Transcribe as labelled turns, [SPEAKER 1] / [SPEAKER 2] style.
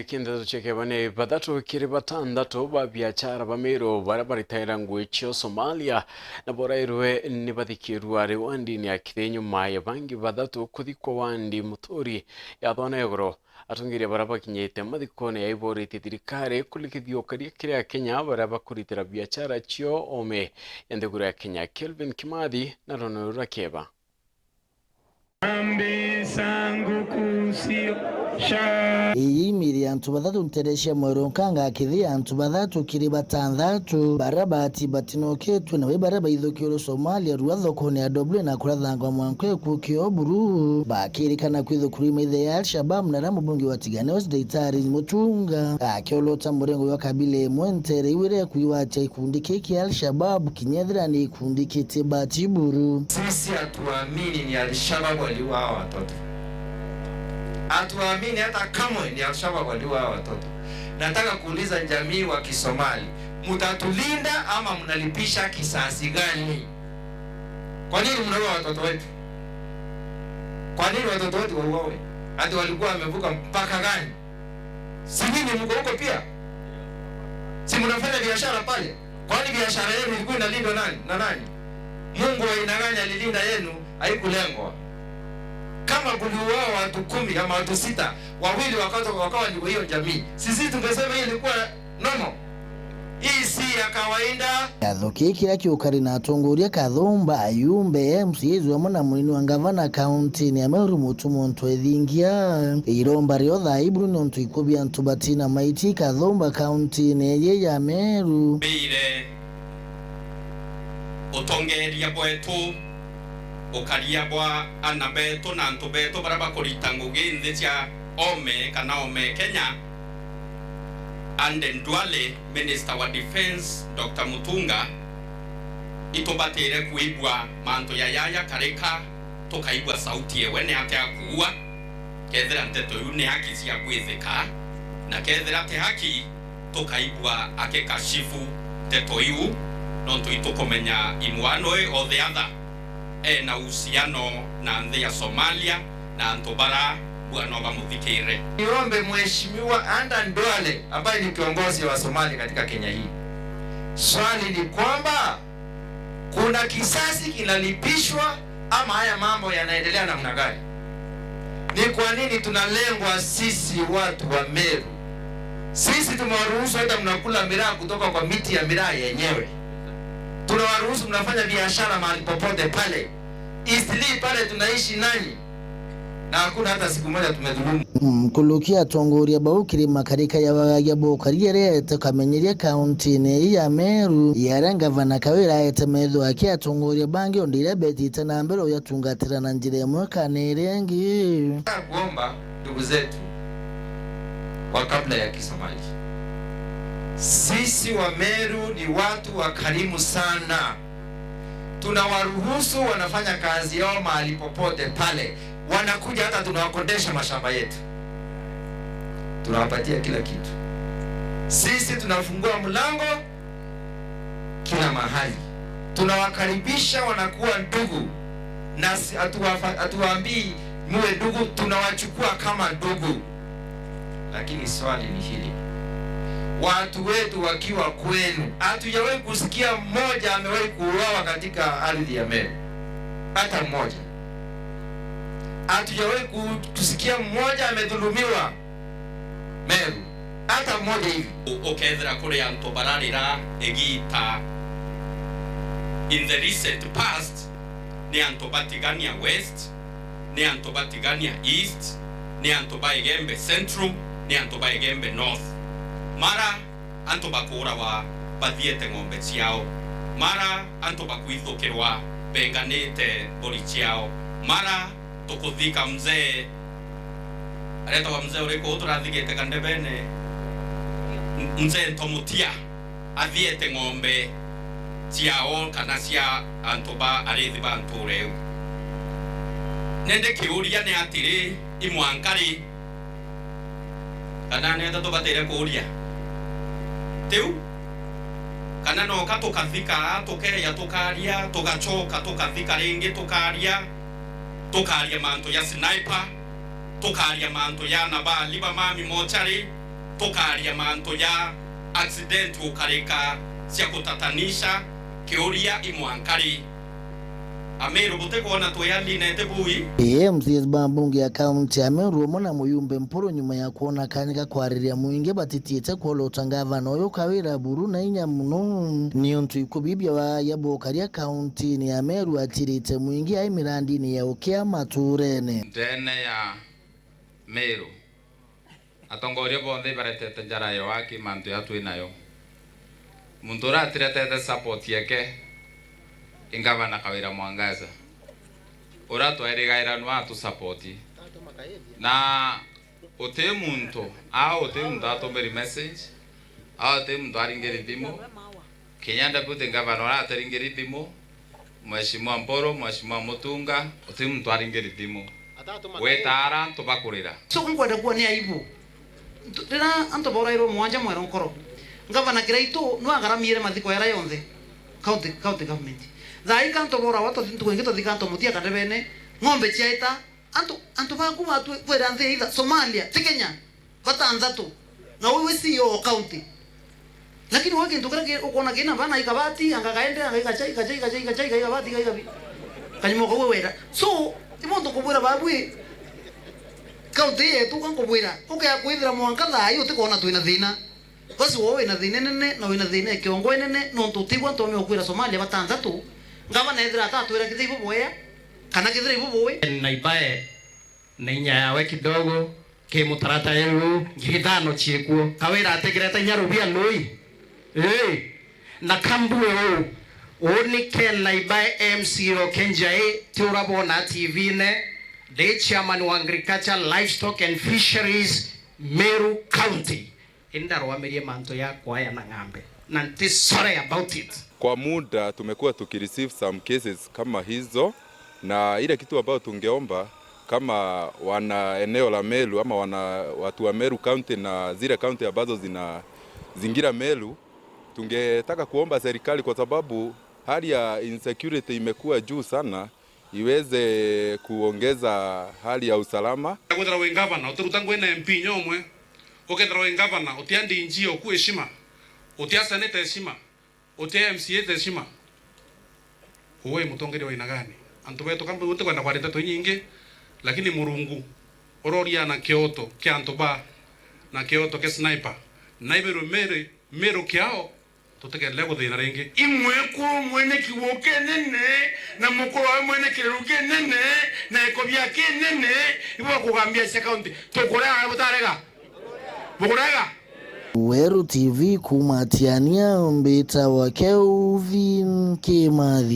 [SPEAKER 1] Kinda cheke bane badatu kiri batandatu ba biashara bamiro barabaritaira ngwecho Somalia na borairwe nibadikirwa rewandi ni akirenyu maya bangi badatu kudiko wandi mutori ya dona yogro atungire barabakinyete madikone ya ibori titirikare kulikithio kari kire Kenya barabakuritira biashara chio ome yandegura Kenya Kelvin Kimadi na Rono Rakeba
[SPEAKER 2] iyi miri antu badatu nteresha mweronkanga akithi antu badatu kiri batandatu barabati batinoketu na baraba ithokiro Somalia ruathokone adoble na kurathangwa mwankwe kukio buru bakirikana kwithukuri maithe ya Al-Shabaab na ramubungi wa Tiganeos Daitari Mutunga akiolota murengo wa kabile mwentere iwire kuiwacha ikundi kiki Al-Shabaab kinyethira ni ikundi kiti batiburu.
[SPEAKER 3] Sisi hatuamini ni Al-Shabaab waliua watoto. Hatuamini hata kama ni Al-Shabaab waliua watoto. Nataka kuuliza jamii wa Kisomali, mtatulinda ama mnalipisha kisasi gani? Kwa nini mnaua watoto wetu? Kwa nini watoto wetu wauawe? Hadi walikuwa wamevuka mpaka gani? Si nini mko huko pia? Si mnafanya biashara pale? Kwani biashara yenu ilikuwa inalindwa nani? Na nani? Mungu wa aina gani alilinda yenu? Haikulengwa. Kama kuliuawa watu 10 ama watu 6, wawili wakawa ni hiyo jamii. Sisi tungesema hii ilikuwa normal. Hii si ya kawaida.
[SPEAKER 2] Kathoki kira kiukari na atongoria Kathumba Ayumbe MCs wa mwana munini wa gavana county ni Ameru Mutumonto ethingia iromba riotha ibru nontu ikubia ntubatina maiti Kathumba county neye ya Meru
[SPEAKER 4] beire otongeria bwetu okaria bwa anabeto na ntubeto baraba kurita ngugi nthi cia ome kana ome Kenya. And Ndwale, Minister wa Defense, Dr. Mutunga, itobatire kuibwa manto ya yaya kareka, tokaibwa sauti yewe ne ate akuua, kethira nteto yu ne haki cia gwithika, na kethira te haki, tokaibwa ake kashifu nteto yu, nontu itukomenya imuano or the other, na uhusiano na nthi ya Somalia, na Antobara, bwana wa mudhikire.
[SPEAKER 3] Niombe mheshimiwa Anda Ndwale ambaye ni kiongozi wa Somali katika Kenya hii. Swali ni kwamba kuna kisasi kinalipishwa ama haya mambo yanaendelea namna gani? Ni kwa nini tunalengwa sisi watu wa Meru? Sisi tumewaruhusu hata mnakula miraa kutoka kwa miti ya miraa yenyewe. Tunawaruhusu mnafanya biashara mahali popote pale. Eastleigh pale tunaishi nani? Na hakuna hata siku moja tumedhulumu.
[SPEAKER 2] Kulukia tongoria baukiri makarika ya bokariere tukamenyeria county ne ya Meru ya gavana Kawira etemedo akia tongoria bangi ondire betita na mbero ya tungatira na njire mweka nerengi.
[SPEAKER 3] Kuomba ndugu zetu wa kabla ya Kisomali, sisi wa Meru ni watu wakarimu sana. Tunawaruhusu wanafanya kazi yao mahali popote pale. Wanakuja hata tunawakondesha mashamba yetu. Tunawapatia kila kitu. Sisi tunafungua mlango kila mahali. Tunawakaribisha, wanakuwa ndugu. Na hatuwaambii muwe ndugu, tunawachukua kama ndugu. Lakini swali ni hili. Watu wetu wakiwa kwenu, hatujawahi kusikia mmoja amewahi kuuawa katika ardhi ya Meru. Hata mmoja. Hatujawahi kusikia mmoja amedhulumiwa Meru. Hata mmoja hivi.
[SPEAKER 4] Okethira kuri Antobararira egita in the recent past ni Antobatigania West, ni Antobatigania East, ni Antobaigembe Central, ni Antobaigembe North. Mara Antobakura wa bathiete ng'ombe ciao, mara Antobakwithukirwa benganite mburi ciao, mara tukuthika mzee areta wa mzee uriko uturathigite kandebene mzee Ntomutia athiete ng'ombe ciao kana cia Antoba arithi ba ntureu nende kiuria ne atiri imwankari kana ne tubatire kuuria tiu kana no katukathika tukeya tukaria tugachoka tukathika ringi tukaria manto ya sniper tukaria manto ya nabali ba mami mochari tukaria manto ya accident ukareka cia kutatanisha kiuria imwankari Ameru butekona tuyalinete bui
[SPEAKER 2] MCS Bambunge ya kaunti ya Meru mona muyumbe mporo nyuma ya kuona kanika kwariria muinge batitiete kwolota gavana oyo Kawira Buru na inya muno ni ontu ikubibya wa yabokaria kaunti ni ya Meru atirite muinge ai mirandi ni ya okia maturene
[SPEAKER 5] ndene ya Meru atongoria bonthe baretete njara yo aki mantu ya twinayo muntu ratirete support yake ingavana Kawira Mwangaza ora twairigaira no atu support na ote muntu atomeri message ote muntu aringeri thimo Kenyanda pute ngavana ora ataringeri thimo Mheshimiwa Mporo Mheshimiwa Mutunga ote muntu aringeri thimo wetara tubakurira
[SPEAKER 6] so ngwenda kuwa ni aibu ndira anto borairo mwanja mwero nkoro ngavana Kiraito no agaramire mathiko yara yonthe county government thai kanto bora wato twengito thikanto mutia kadebene ng'ombe chiaita anto bangu watu kwera nthi ida Somalia ti Kenya batanzatu na wewe CEO county lakini wake ndukira ukona kina bana ikabati angakaende angakachai ikabati ikabi kanyimo ko wera so imondo kubura babwi county yetu kankubwira ukaya kwithira mwanka thai utikona twina thina basi wowe na thina nene na wina thina kiongo nene no tutigwa ntome okwira Somalia batanzatu ngavana ethira tatwira kithibu boya kana kithira ibu bowe
[SPEAKER 7] na ibae na inya yawe kidogo ke mutarata yenu ngithano chiekuo Kawira ategereta nyarubia noi na kambue oni ken na ibae MCO Kenjai turabona TV ne the chairman wa agriculture livestock and fisheries Meru County indarwa merie manto ya kwaya na ng'ambe na nti sorry about it.
[SPEAKER 8] Kwa muda tumekuwa tukireceive some cases kama hizo, na ile kitu ambayo tungeomba kama wana eneo la Meru ama wana watu wa Meru County na zile county ambazo zingira Meru, tungetaka kuomba serikali, kwa sababu hali ya insecurity imekuwa juu sana, iweze kuongeza hali ya usalama.
[SPEAKER 9] Kwethera we governor uturutangu na MP nyomwe ukethera we governor utiandi njio ku heshima utia seneta heshima utia MCA heshima huwe mutongere wa ina gani antu beto kambe wote kwenda kwareta to nyingi lakini Murungu ororia na Kyoto kya antoba na Kyoto ke sniper naibero Meru kyao tutegerele guthina ringi
[SPEAKER 3] imwe ko mwene kiwoke nene na mukoro wa mwene kiruke nene na ekobya ke nene ibo kugambia se county tukora butarega bukurega
[SPEAKER 2] Weru TV kumatiania mbeta wa Kelvin Kimathi.